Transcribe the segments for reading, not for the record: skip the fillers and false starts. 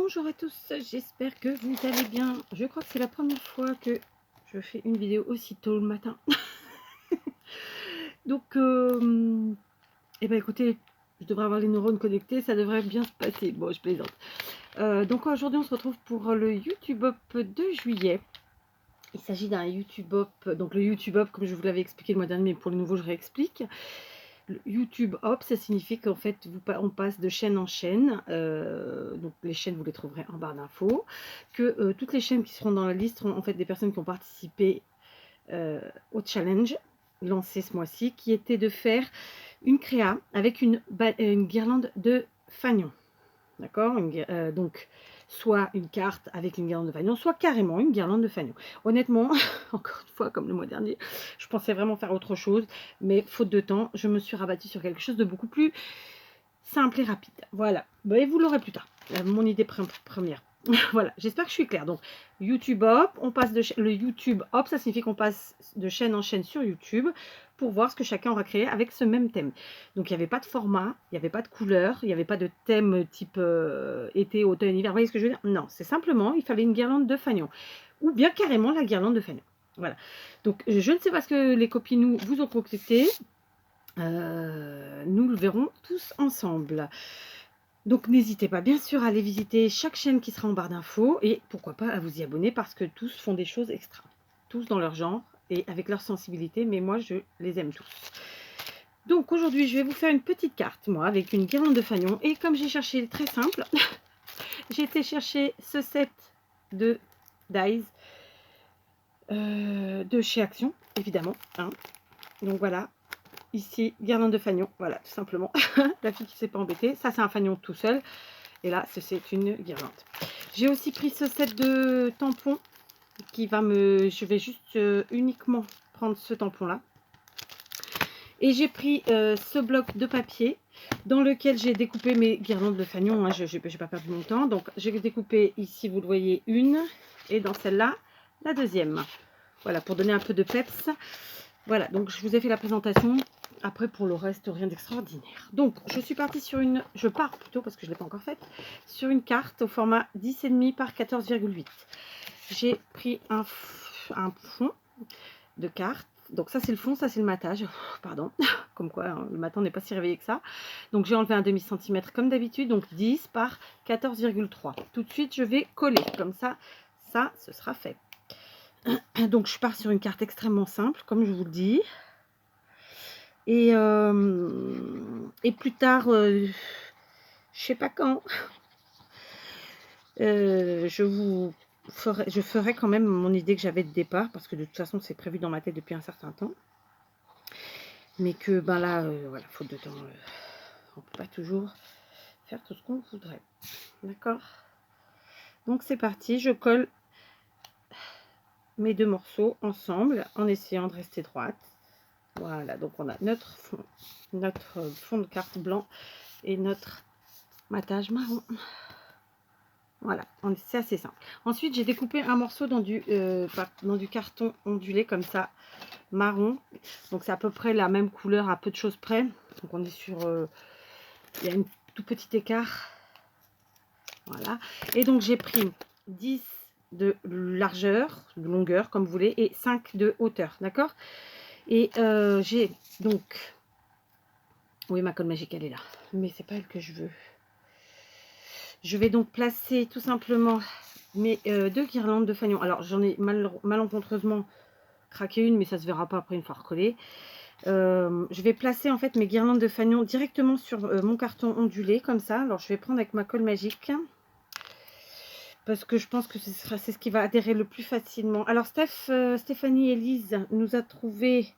Bonjour à tous, j'espère que vous allez bien. Je crois que c'est la première fois que je fais une vidéo aussi tôt le matin. Donc, eh ben écoutez, je devrais avoir les neurones connectés, ça devrait bien se passer. Bon, je plaisante. Donc aujourd'hui, on se retrouve pour le YouTube Up de juillet. Il s'agit d'un YouTube Up, donc le YouTube Up, comme je vous l'avais expliqué le mois dernier, mais pour les nouveaux, je réexplique. Le YouTube Hop, ça signifie qu'en fait, on passe de chaîne en chaîne. Donc les chaînes, vous les trouverez en barre d'infos. Que toutes les chaînes qui seront dans la liste seront en fait des personnes qui ont participé au challenge lancé ce mois-ci, qui était de faire une créa avec une guirlande de fanion. D'accord, donc soit une carte avec une guirlande de fanion, soit carrément une guirlande de fanion. Honnêtement, encore une fois, comme le mois dernier, je pensais vraiment faire autre chose, mais faute de temps, je me suis rabattue sur quelque chose de beaucoup plus simple et rapide. Voilà, et vous l'aurez plus tard, mon idée première. Voilà, j'espère que je suis claire. Donc, YouTube Hop, on passe le YouTube Hop, ça signifie qu'on passe de chaîne en chaîne sur YouTube pour voir ce que chacun aura créé avec ce même thème. Donc, il n'y avait pas de format, il n'y avait pas de couleur, il n'y avait pas de thème type été, automne, hiver. Vous voyez ce que je veux dire? Non, c'est simplement, il fallait une guirlande de fanion. Ou bien carrément la guirlande de fanion. Voilà. Donc, je ne sais pas ce que les copines vous ont concocté. Nous le verrons tous ensemble. Donc n'hésitez pas bien sûr à aller visiter chaque chaîne qui sera en barre d'infos et pourquoi pas à vous y abonner parce que tous font des choses extra. Tous dans leur genre et avec leur sensibilité, mais moi je les aime tous. Donc aujourd'hui je vais vous faire une petite carte, moi, avec une guirlande de fanion. Et comme j'ai cherché très simple, j'ai été chercher ce set de dies de chez Action, évidemment. Hein. Donc voilà, ici, guirlande de fanion, voilà, tout simplement. La fille qui ne s'est pas embêtée, ça c'est un fanion tout seul. Et là, c'est une guirlande. J'ai aussi pris ce set de tampons qui va me... Je vais juste uniquement prendre ce tampon-là. Et j'ai pris ce bloc de papier dans lequel j'ai découpé mes guirlandes de fanion. Hein, je n'ai pas perdu mon temps. Donc, j'ai découpé ici, vous le voyez, une. Et dans celle-là, la deuxième. Voilà, pour donner un peu de peps. Voilà, donc je vous ai fait la présentation. Après, pour le reste, rien d'extraordinaire. Donc, je suis partie sur une... Je pars plutôt, parce que je ne l'ai pas encore faite, sur une carte au format 10,5 par 14,8. J'ai pris un fond de carte. Donc, ça, c'est le fond, ça, c'est le matage. Pardon, comme quoi, hein, le matin, on n'est pas si réveillé que ça. Donc, j'ai enlevé un demi-centimètre comme d'habitude. Donc, 10 par 14,3. Tout de suite, je vais coller. Comme ça, ce sera fait. Donc, je pars sur une carte extrêmement simple, comme je vous le dis. Et plus tard, je sais pas quand, je ferai quand même mon idée que j'avais de départ, parce que de toute façon, c'est prévu dans ma tête depuis un certain temps. Mais que, ben là, voilà, faute de temps, on peut pas toujours faire tout ce qu'on voudrait. D'accord? Donc, c'est parti, je colle mes deux morceaux ensemble, en essayant de rester droite. Voilà, donc on a notre fond de carte blanc et notre matage marron. Voilà, c'est assez simple. Ensuite, j'ai découpé un morceau dans du carton ondulé comme ça, marron. Donc, c'est à peu près la même couleur, à peu de choses près. Donc, on est sur... il y a un tout petit écart. Voilà. Et donc, j'ai pris 10 de largeur, de longueur, comme vous voulez, et 5 de hauteur. D'accord? Et j'ai donc... Oui, ma colle magique, elle est là. Mais c'est pas elle que je veux. Je vais donc placer tout simplement mes deux guirlandes de fanion. Alors, j'en ai malencontreusement craqué une, mais ça se verra pas après une fois recollée. Je vais placer en fait mes guirlandes de fanion directement sur mon carton ondulé, comme ça. Alors, je vais prendre avec ma colle magique. Parce que je pense que c'est ce qui va adhérer le plus facilement. Alors, Stéphanie et Lise nous a trouvé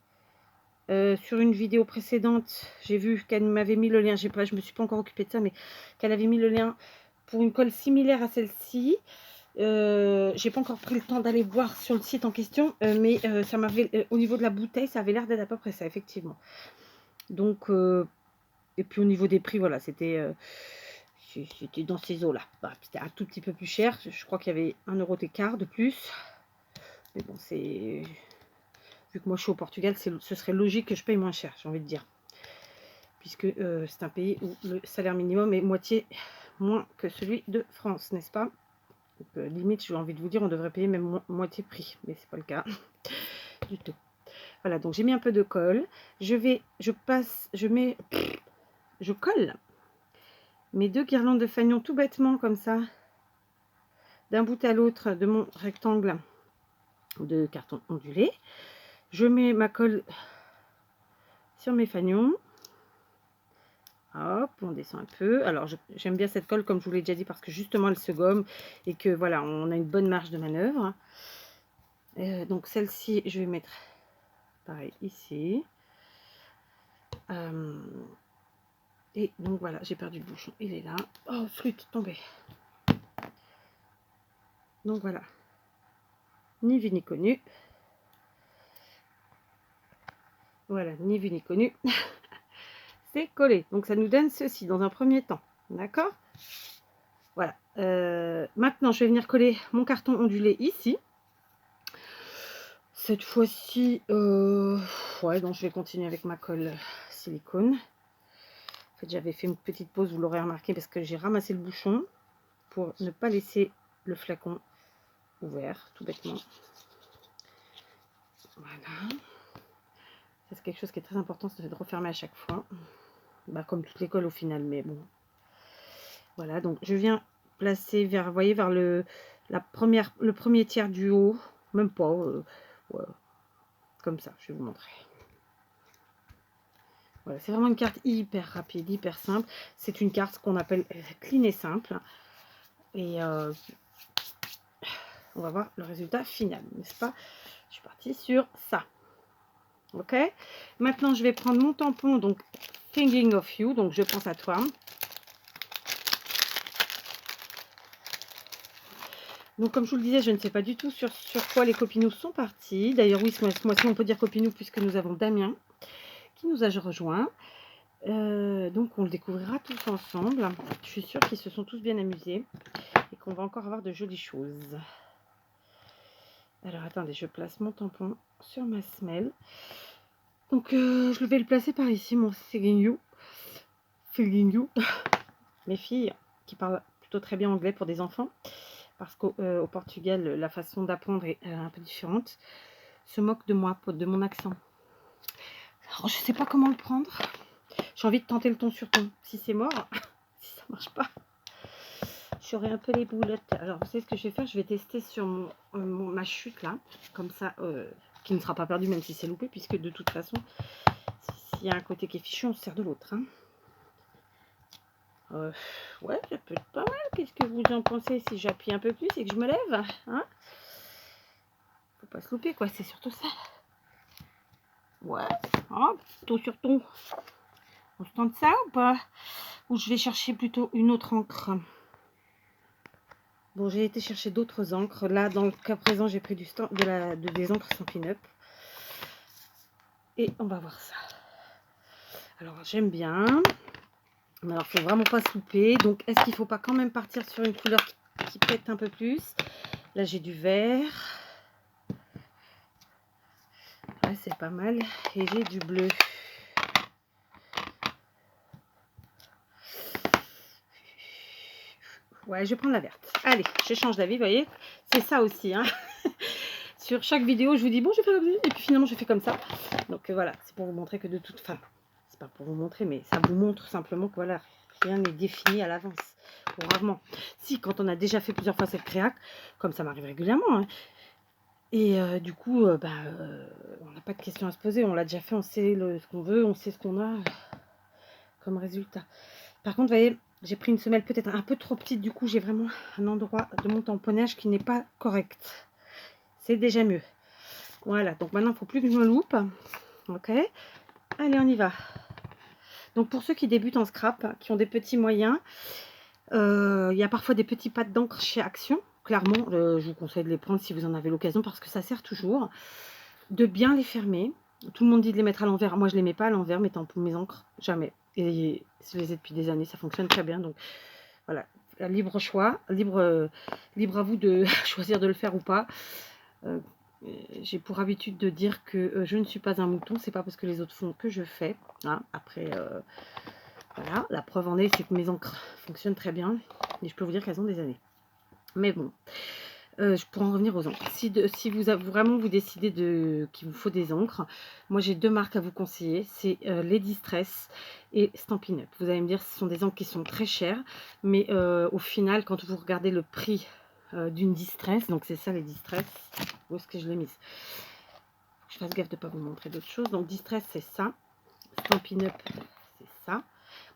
sur une vidéo précédente. J'ai vu qu'elle m'avait mis le lien. Je me suis pas encore occupée de ça, mais qu'elle avait mis le lien pour une colle similaire à celle-ci. J'ai pas encore pris le temps d'aller voir sur le site en question, mais ça m'avait au niveau de la bouteille, ça avait l'air d'être à peu près ça, effectivement. Donc, et puis au niveau des prix, voilà, c'était dans ces eaux-là. Bah, c'était un tout petit peu plus cher. Je crois qu'il y avait 1 € d'écart de plus. Mais bon, c'est... Vu que moi je suis au Portugal, ce serait logique que je paye moins cher, j'ai envie de dire. Puisque c'est un pays où le salaire minimum est moitié moins que celui de France, n'est-ce pas? Donc, limite, j'ai envie de vous dire, on devrait payer même moitié prix, mais c'est pas le cas du tout. Voilà, donc j'ai mis un peu de colle. Je colle mes 2 guirlandes de fanion tout bêtement comme ça, d'un bout à l'autre de mon rectangle de carton ondulé. Je mets ma colle sur mes fanions. Hop, on descend un peu. Alors, j'aime bien cette colle, comme je vous l'ai déjà dit, parce que justement, elle se gomme et que voilà, on a une bonne marge de manœuvre. Donc, celle-ci, je vais mettre pareil ici. Et donc, voilà, j'ai perdu le bouchon. Il est là. Oh, flûte, tombée. Donc, voilà. Ni vu ni connu. Voilà, ni vu ni connu. C'est collé. Donc, ça nous donne ceci dans un premier temps. D'accord? Voilà. Maintenant, je vais venir coller mon carton ondulé ici. Cette fois-ci, ouais, donc je vais continuer avec ma colle silicone. En fait, j'avais fait une petite pause, vous l'aurez remarqué, parce que j'ai ramassé le bouchon pour ne pas laisser le flacon ouvert, tout bêtement. Voilà. Ça, c'est quelque chose qui est très important, c'est de refermer à chaque fois. Bah, comme toutes les colles au final, mais bon. Voilà, donc je viens placer vers, vous voyez, vers le premier tiers du haut, même pas, ouais, comme ça, je vais vous montrer. Voilà, c'est vraiment une carte hyper rapide, hyper simple. C'est une carte qu'on appelle clean et simple. Et on va voir le résultat final, n'est-ce pas? Je suis partie sur ça. Ok. Maintenant, je vais prendre mon tampon, donc Thinking of You, donc je pense à toi. Donc, comme je vous le disais, je ne sais pas du tout sur quoi les copinous sont partis. D'ailleurs, oui, ce mois-ci, on peut dire copinous puisque nous avons Damien qui nous a rejoint. Donc, on le découvrira tous ensemble. Je suis sûre qu'ils se sont tous bien amusés et qu'on va encore avoir de jolies choses. Alors, attendez, je place mon tampon sur ma semelle. Donc, je vais le placer par ici, mon Thinking You. Mes filles, qui parlent plutôt très bien anglais pour des enfants, parce qu'au Portugal, la façon d'apprendre est un peu différente, se moquent de moi, de mon accent. Alors, je ne sais pas comment le prendre. J'ai envie de tenter le ton sur ton. Si c'est mort, si ça marche pas, j'aurai un peu les boulettes. Alors, vous savez ce que je vais faire? Je vais tester sur ma chute là, comme ça, qui ne sera pas perdue même si c'est loupé, puisque de toute façon, s'il y a un côté qui est fichu, on se sert de l'autre. Hein. Ouais, ça peut être pas mal. Qu'est-ce que vous en pensez si j'appuie un peu plus et que je me lève, hein? Faut pas se louper, quoi. C'est surtout ça. Ouais. Oh, ton sur ton. On se tente ça ou pas? Ou je vais chercher plutôt une autre encre. Bon, j'ai été chercher d'autres encres. Là, dans le cas présent, j'ai pris des encres Stampin' Up. Et on va voir ça. Alors, j'aime bien. Mais alors, il faut vraiment pas se louper. Donc, est-ce qu'il faut pas quand même partir sur une couleur qui pète un peu plus? Là, j'ai du vert. Ouais, c'est pas mal. Et j'ai du bleu. Ouais, je vais prendre la verte. Allez, je change d'avis, vous voyez. C'est ça aussi. Hein. Sur chaque vidéo, je vous dis, bon, je fais comme ça. Et puis finalement, je fais comme ça. Donc, voilà, c'est pour vous montrer que de toute façon, c'est pas pour vous montrer, mais ça vous montre simplement que voilà, rien n'est défini à l'avance. Ou rarement. Si, quand on a déjà fait plusieurs fois cette créac, comme ça m'arrive régulièrement. Hein. Et du coup, on n'a pas de questions à se poser. On l'a déjà fait, on sait ce qu'on veut, on sait ce qu'on a comme résultat. Par contre, vous voyez, j'ai pris une semelle peut-être un peu trop petite. Du coup, j'ai vraiment un endroit de mon tamponnage qui n'est pas correct. C'est déjà mieux. Voilà, donc maintenant, il ne faut plus que je me loupe. Ok. Allez, on y va. Donc, pour ceux qui débutent en scrap, qui ont des petits moyens, il y a parfois des petits pads d'encre chez Action. Clairement, je vous conseille de les prendre si vous en avez l'occasion parce que ça sert toujours. De bien les fermer. Tout le monde dit de les mettre à l'envers. Moi, je ne les mets pas à l'envers, mes encres. Jamais. Et je les ai depuis des années. Ça fonctionne très bien. Donc, voilà. Libre choix. Libre à vous de choisir de le faire ou pas. J'ai pour habitude de dire que je ne suis pas un mouton. C'est pas parce que les autres font que je fais. Hein. Après, Voilà, la preuve en est, c'est que mes encres fonctionnent très bien. Et je peux vous dire qu'elles ont des années. Mais bon, je pourrais en revenir aux encres. Si vraiment vous décidez qu'il vous faut des encres, moi j'ai 2 marques à vous conseiller. C'est les Distress et Stampin' Up. Vous allez me dire, ce sont des encres qui sont très chères. Mais au final, quand vous regardez le prix d'une Distress, donc c'est ça les Distress. Où est-ce que je l'ai mise? Faut que je fasse gaffe de ne pas vous montrer d'autres choses. Donc Distress, c'est ça. Stampin' Up, c'est ça.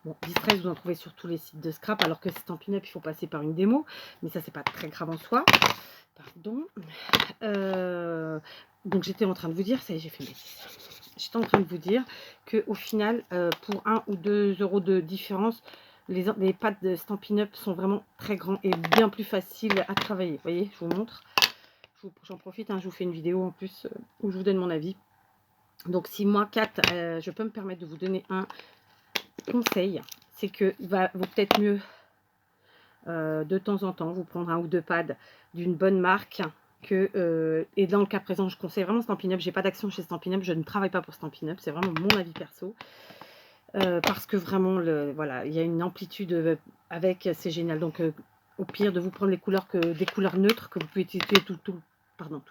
Bon, Distress, vous en trouvez sur tous les sites de scrap, alors que Stampin' Up, il faut passer par une démo. Mais ça, c'est pas très grave en soi. Pardon. Donc, j'étais en train de vous dire, ça y est, j'ai fait une bêtise. J'étais en train de vous dire qu'au final, pour 1 ou 2 euros de différence, les pads de Stampin' Up sont vraiment très grands et bien plus faciles à travailler. Vous voyez, je vous montre. J'en profite, hein, je vous fais une vidéo en plus où je vous donne mon avis. Donc, si moi, 4, je peux me permettre de vous donner un conseil, c'est que il vaut peut-être mieux de temps en temps vous prendre 1 ou 2 pads d'une bonne marque que et dans le cas présent je conseille vraiment Stampin' Up. J'ai pas d'action chez Stampin' Up, je ne travaille pas pour Stampin' Up, c'est vraiment mon avis perso parce que vraiment voilà, il y a une amplitude avec, c'est génial. Donc au pire de vous prendre les couleurs des couleurs neutres que vous pouvez utiliser tout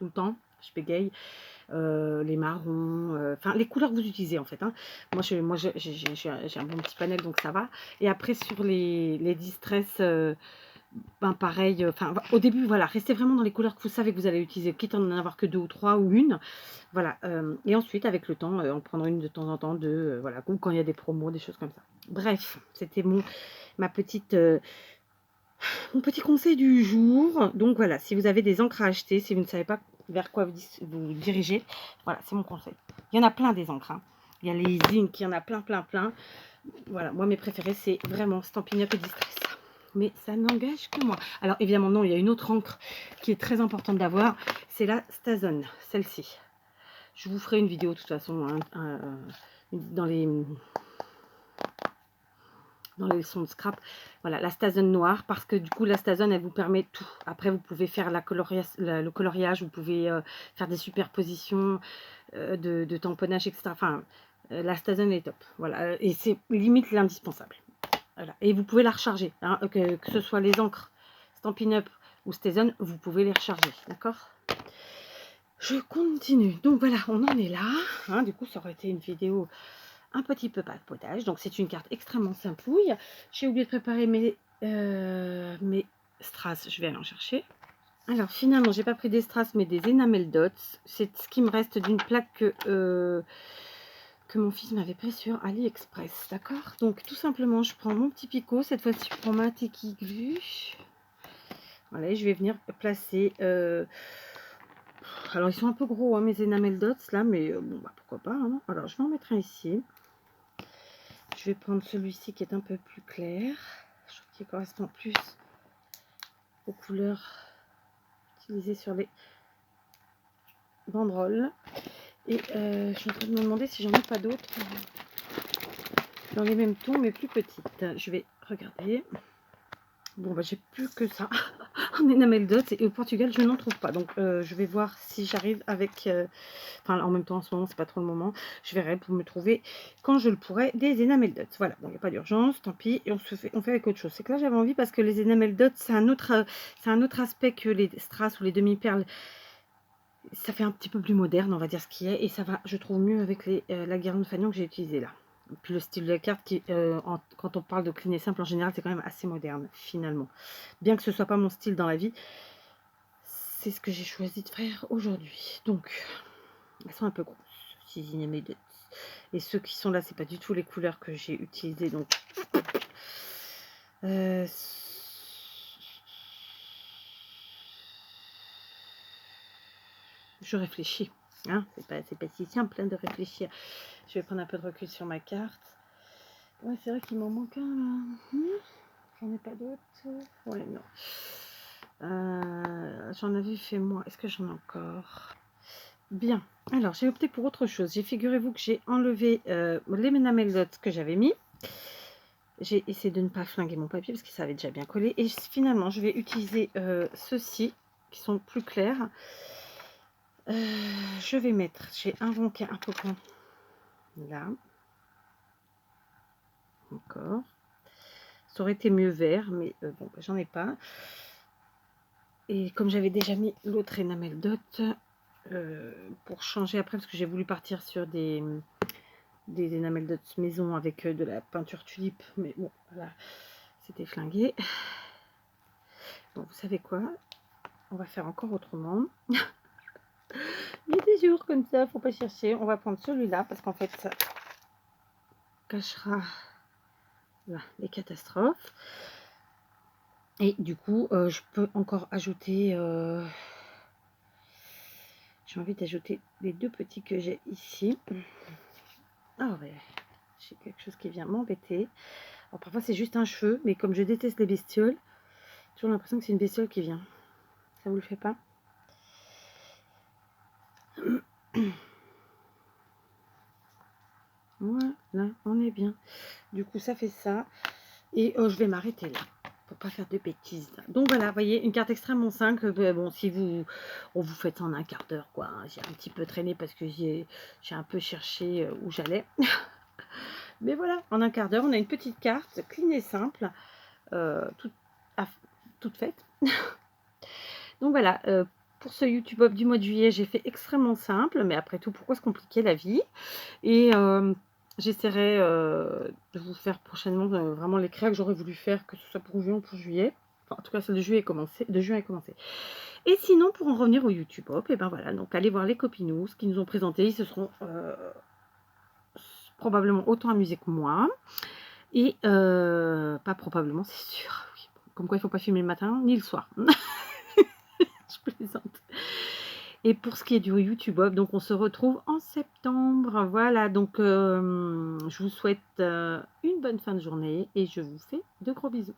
le temps, je bégaye. Les marrons, enfin les couleurs que vous utilisez en fait. Hein. Moi j'ai un bon petit panel donc ça va. Et après sur les Distress, ben pareil, enfin au début voilà, restez vraiment dans les couleurs que vous savez que vous allez utiliser, quitte à en avoir que 2 ou 3 ou une. Voilà, et ensuite avec le temps, en prendre une de temps en temps, voilà, ou quand il y a des promos, des choses comme ça. Bref, c'était mon petit conseil du jour. Donc voilà, si vous avez des encres à acheter, si vous ne savez pas vers quoi vous dirigez, voilà, c'est mon conseil. Il y en a plein des encres. Hein. Il y a les Ink, il y en a plein. Voilà, moi mes préférés, c'est vraiment Stampin' Up et Distress. Mais ça n'engage que moi. Alors évidemment, non, il y a une autre encre qui est très importante d'avoir, c'est la Stazone, celle-ci. Je vous ferai une vidéo de toute façon dans les leçons de scrap. Voilà, la Stazone noire, parce que du coup la Stazone elle vous permet tout. Après vous pouvez faire le coloriage, vous pouvez faire des superpositions de tamponnage, etc. Enfin, la Stazone est top. Voilà, et c'est limite l'indispensable. Voilà. Et vous pouvez la recharger, hein, que ce soit les encres Stampin' Up ou Stazone, vous pouvez les recharger, d'accord? Je continue. Donc voilà, on en est là. Hein, du coup, ça aurait été une vidéo un petit peu papotage. Donc c'est une carte extrêmement simpouille. J'ai oublié de préparer mes strass. Je vais aller en chercher. Alors finalement, j'ai pas pris des strass, mais des enamel dots. C'est ce qui me reste d'une plaque que mon fils m'avait pris sur AliExpress, d'accord? Donc tout simplement, je prends mon petit picot. Cette fois-ci, je prends ma Tiki Glue. Voilà, et je vais venir placer. Alors ils sont un peu gros, hein, mes enamel dots là, mais bon, bah, pourquoi pas. Hein. Alors je vais en mettre un ici. Je vais prendre celui-ci qui est un peu plus clair. Je trouve qu'il correspond plus aux couleurs utilisées sur les banderoles. Et je suis en train de me demander si j'en ai pas d'autres dans les mêmes tons mais plus petites. Je vais regarder. Bon bah j'ai plus que ça en enamel dots et au Portugal je n'en trouve pas. Donc je vais voir si j'arrive avec... Enfin en même temps en ce moment c'est pas trop le moment. Je verrai pour me trouver quand je le pourrai des enamel dots. Voilà, bon il n'y a pas d'urgence, tant pis. Et on fait avec autre chose. C'est que là j'avais envie parce que les enamel dots c'est un autre aspect que les strass ou les demi-perles. Ça fait un petit peu plus moderne on va dire ce qui est. Et ça va je trouve mieux avec la guirlande fanion que j'ai utilisée là. Puis le style de la carte, quand on parle de clean et simple, en général, c'est quand même assez moderne, finalement. Bien que ce soit pas mon style dans la vie, c'est ce que j'ai choisi de faire aujourd'hui. Donc, elles sont un peu grosses, ces enamel dots. Et ceux qui sont là, c'est pas du tout les couleurs que j'ai utilisées. Donc, je réfléchis. Hein, c'est pas si simple hein, de réfléchir. Je vais prendre un peu de recul sur ma carte. Ouais, c'est vrai qu'il m'en manque un là. J'en ai pas d'autres. Ouais, non. J'en avais fait moi. Est-ce que j'en ai encore? Bien. Alors, j'ai opté pour autre chose. Figurez-vous que j'ai enlevé les enamel dots que j'avais mis. J'ai essayé de ne pas flinguer mon papier parce que ça avait déjà bien collé. Et finalement, je vais utiliser ceux-ci qui sont plus clairs. Je vais mettre, j'ai un rond qui est un peu grand là. D'accord. Ça aurait été mieux vert, mais bon, bah, j'en ai pas. Et comme j'avais déjà mis l'autre Enamel Dot, pour changer après, parce que j'ai voulu partir sur des Enamel Dot maison avec de la peinture tulipe, mais bon, voilà, c'était flingué. Bon, vous savez quoi? On va faire encore autrement. Il y a des jours comme ça, faut pas chercher. On va prendre celui-là, parce qu'en fait, ça cachera là, les catastrophes. Et du coup, je peux encore ajouter... j'ai envie d'ajouter les deux petits que j'ai ici. Ah ouais, j'ai quelque chose qui vient m'embêter. Alors parfois c'est juste un cheveu, mais comme je déteste les bestioles, j'ai toujours l'impression que c'est une bestiole qui vient. Ça vous le fait pas? Voilà, on est bien. Du coup, ça fait ça. Et je vais m'arrêter là, pour pas faire de bêtises. Donc voilà, vous voyez, une carte extrêmement simple. Bon, si vous faites ça en un quart d'heure, quoi. Hein. J'ai un petit peu traîné parce que j'ai un peu cherché où j'allais. Mais voilà, en un quart d'heure, on a une petite carte clean et simple, toute faite. Donc voilà, pour ce YouTube Up du mois de juillet, j'ai fait extrêmement simple, mais après tout, pourquoi se compliquer la vie? Et j'essaierai de vous faire prochainement vraiment les créas que j'aurais voulu faire, que ce soit pour juin ou pour juillet. Enfin, en tout cas, celle de juin est commencée. Et sinon, pour en revenir au YouTube Up, et ben voilà, donc allez voir les copinous qui nous ont présenté, ils se seront probablement autant amusés que moi. Et pas probablement, c'est sûr. Oui. Comme quoi, il ne faut pas filmer le matin ni le soir. Je plaisante. Et pour ce qui est du YouTube Up, donc on se retrouve en septembre. Voilà, donc je vous souhaite une bonne fin de journée et je vous fais de gros bisous.